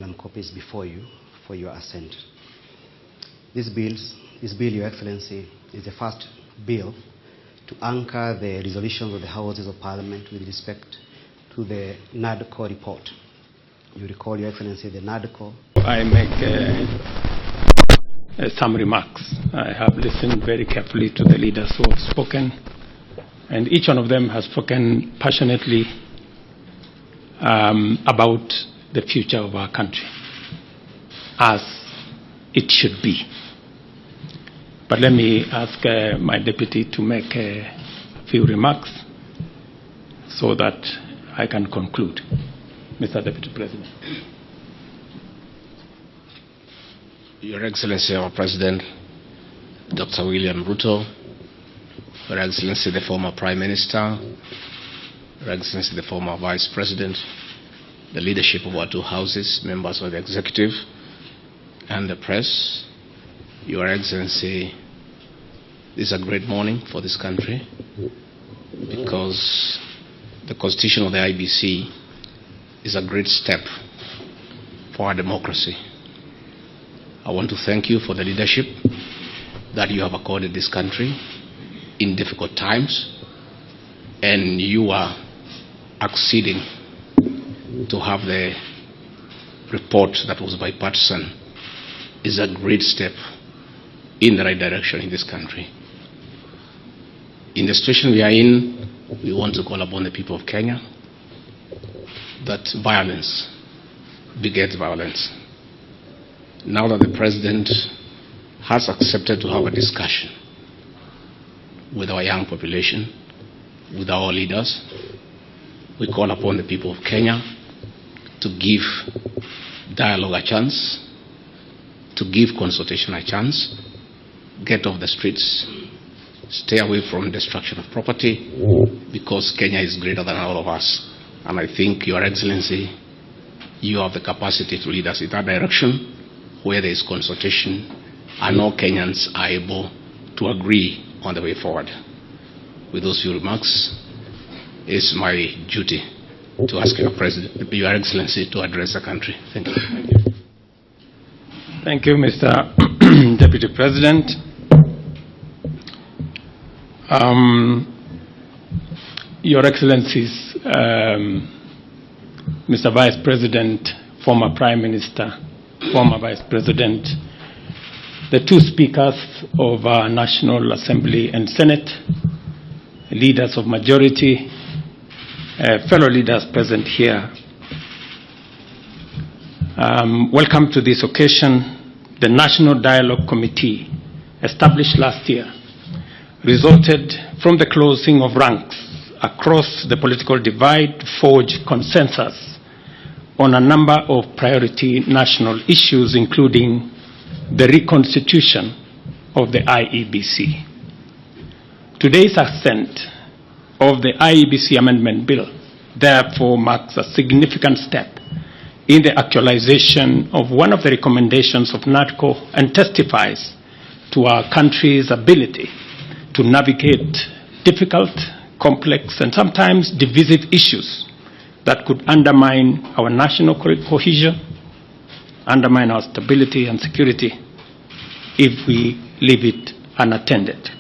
and copies before you for your assent. This bill, Your Excellency, is the first bill to anchor the resolutions of the Houses of Parliament with respect to the NADCO report. You recall, Your Excellency, the NADCO. I make some remarks. I have listened very carefully to the leaders who have spoken, and each one of them has spoken passionately about the future of our country, as it should be. But let me ask my deputy to make a few remarks so that I can conclude. Mr. Deputy President. Your Excellency, our President, Dr. William Ruto, Your Excellency, the former Prime Minister, Your Excellency, the former Vice President, the leadership of our two houses, members of the executive, and the press. Your Excellency, this is a great morning for this country because the constitution of the Iebc is a great step for our democracy. I want to thank you for the leadership that you have accorded this country in difficult times, and you are acceding to have the report that was bipartisan is a great step in the right direction in this country. In the situation we are in, we want to call upon the people of Kenya that violence begets violence. Now that the President has accepted to have a discussion with our young population, with our leaders, we call upon the people of Kenya to give dialogue a chance, to give consultation a chance, get off the streets, stay away from destruction of property, because Kenya is greater than all of us. And I think, Your Excellency, you have the capacity to lead us in that direction where there is consultation and all Kenyans are able to agree on the way forward. With those few remarks, it's my duty to ask Your Excellency to address the country. Thank you. Thank you, Mr. Deputy President. Your Excellencies, Mr. Vice President, former Prime Minister, former Vice President, the two speakers of our National Assembly and Senate, leaders of majority, fellow leaders present here. Welcome to this occasion. The National Dialogue Committee, established last year, resulted from the closing of ranks across the political divide to forge consensus on a number of priority national issues, including the reconstitution of the Iebc. Today's assent of the Iebc Amendment Bill therefore marks a significant step in the actualization of one of the recommendations of NADCO and testifies to our country's ability to navigate difficult, complex, and sometimes divisive issues that could undermine our national cohesion, undermine our stability and security if we leave it unattended.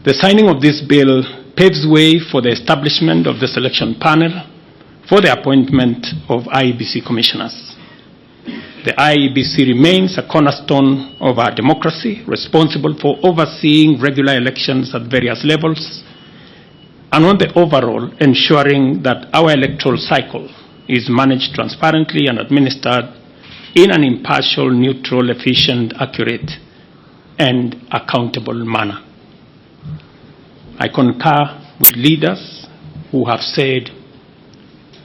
The signing of this bill paves way for the establishment of the selection panel for the appointment of Iebc commissioners. The Iebc remains a cornerstone of our democracy, responsible for overseeing regular elections at various levels, and on the overall, ensuring that our electoral cycle is managed transparently and administered in an impartial, neutral, efficient, accurate, and accountable manner. I concur with leaders who have said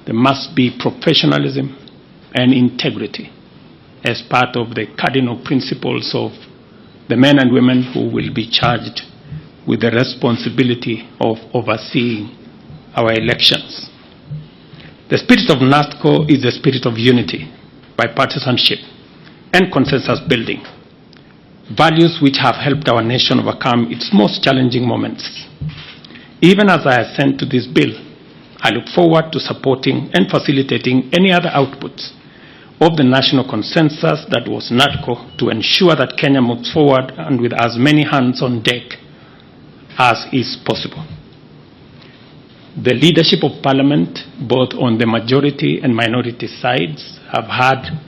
there must be professionalism and integrity as part of the cardinal principles of the men and women who will be charged with the responsibility of overseeing our elections. The spirit of NADCO is the spirit of unity, bipartisanship, and consensus building, values which have helped our nation overcome its most challenging moments. Even as I assent to this bill, I look forward to supporting and facilitating any other outputs of the national consensus that was NADCO to ensure that Kenya moves forward and with as many hands on deck as is possible. The leadership of Parliament, both on the majority and minority sides, have heard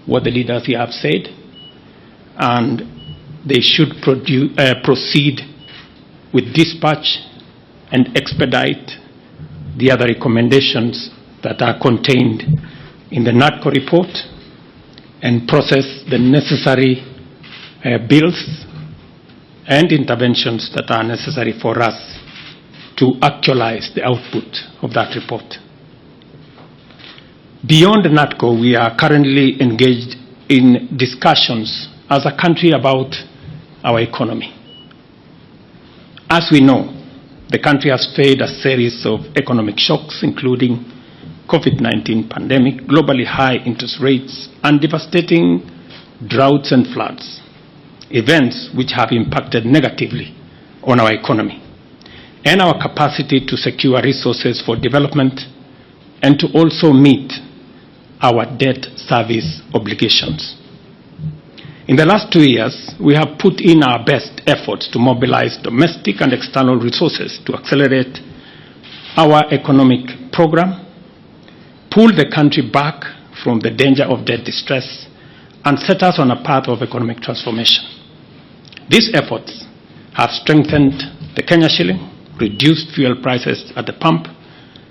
what the leaders here have said, and they should proceed with dispatch and expedite the other recommendations that are contained in the NADCO report and process the necessary bills and interventions that are necessary for us to actualize the output of that report. Beyond NADCO, we are currently engaged in discussions as a country about our economy. As we know, the country has faced a series of economic shocks, including COVID-19 pandemic, globally high interest rates, and devastating droughts and floods, events which have impacted negatively on our economy and our capacity to secure resources for development and to also meet our debt service obligations. In the last 2 years, we have put in our best efforts to mobilize domestic and external resources to accelerate our economic program, pull the country back from the danger of debt distress, and set us on a path of economic transformation. These efforts have strengthened the Kenya shilling, reduced fuel prices at the pump,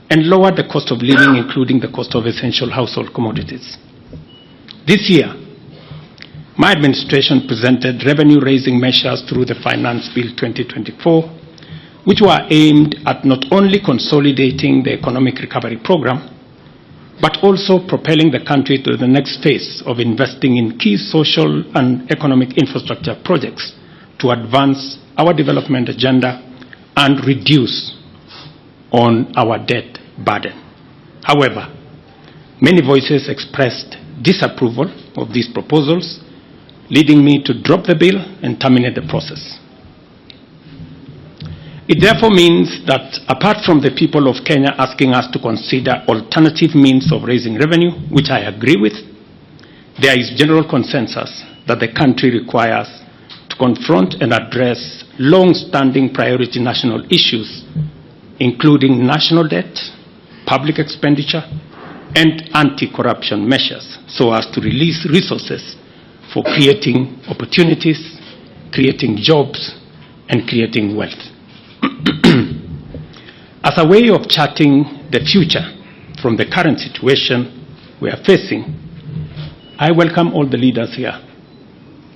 and lowered the cost of living, including the cost of essential household commodities. This year, my administration presented revenue-raising measures through the Finance Bill 2024, which were aimed at not only consolidating the economic recovery program, but also propelling the country to the next phase of investing in key social and economic infrastructure projects to advance our development agenda and reduce on our debt burden. However, many voices expressed disapproval of these proposals, leading me to drop the bill and terminate the process. It therefore means that apart from the people of Kenya asking us to consider alternative means of raising revenue, which I agree with, there is general consensus that the country requires to confront and address long-standing priority national issues, including national debt, public expenditure, and anti-corruption measures, so as to release resources for creating opportunities, creating jobs, and creating wealth. As a way of charting the future from the current situation we are facing, I welcome all the leaders here,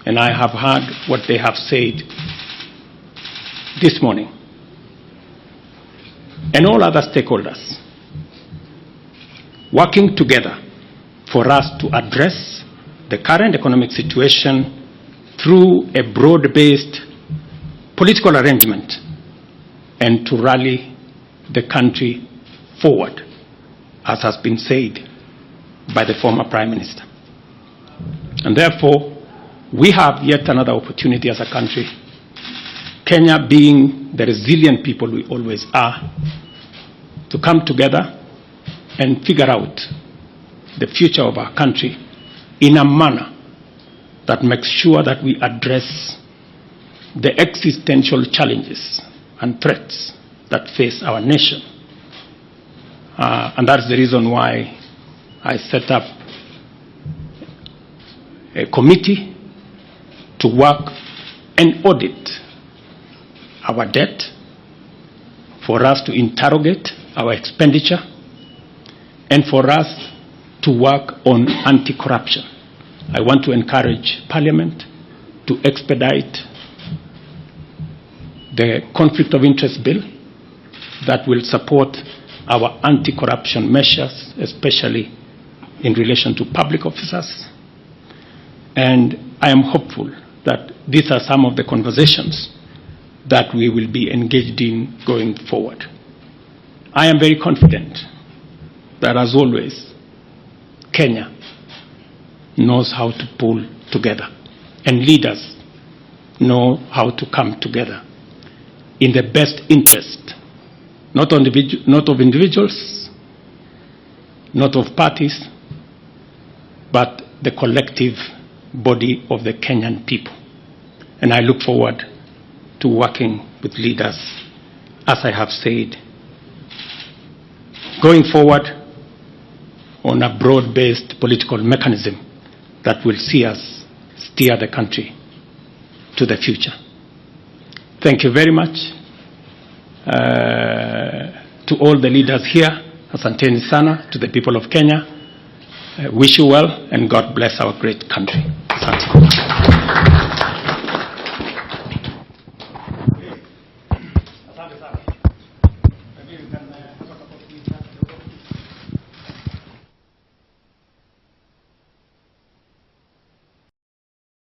and I have heard what they have said this morning, and all other stakeholders working together for us to address the current economic situation through a broad-based political arrangement and to rally the country forward, as has been said by the former Prime Minister. And therefore, we have yet another opportunity as a country, Kenya being the resilient people we always are, to come together and figure out the future of our country in a manner that makes sure that we address the existential challenges and threats that face our nation. And that's the reason why I set up a committee to work and audit our debt, for us to interrogate our expenditure, and for us to work on anti-corruption. I want to encourage Parliament to expedite the conflict of interest bill that will support our anti-corruption measures, especially in relation to public officers. And I am hopeful that these are some of the conversations that we will be engaged in going forward. I am very confident that, as always, Kenya knows how to pull together, and leaders know how to come together in the best interest not of individuals, not of parties, but the collective body of the Kenyan people. And I look forward to working with leaders, as I have said, going forward on a broad-based political mechanism that will see us steer the country to the future. Thank you very much to all the leaders here. Asanteni sana to the people of Kenya. Wish you well and God bless our great country. Thank you.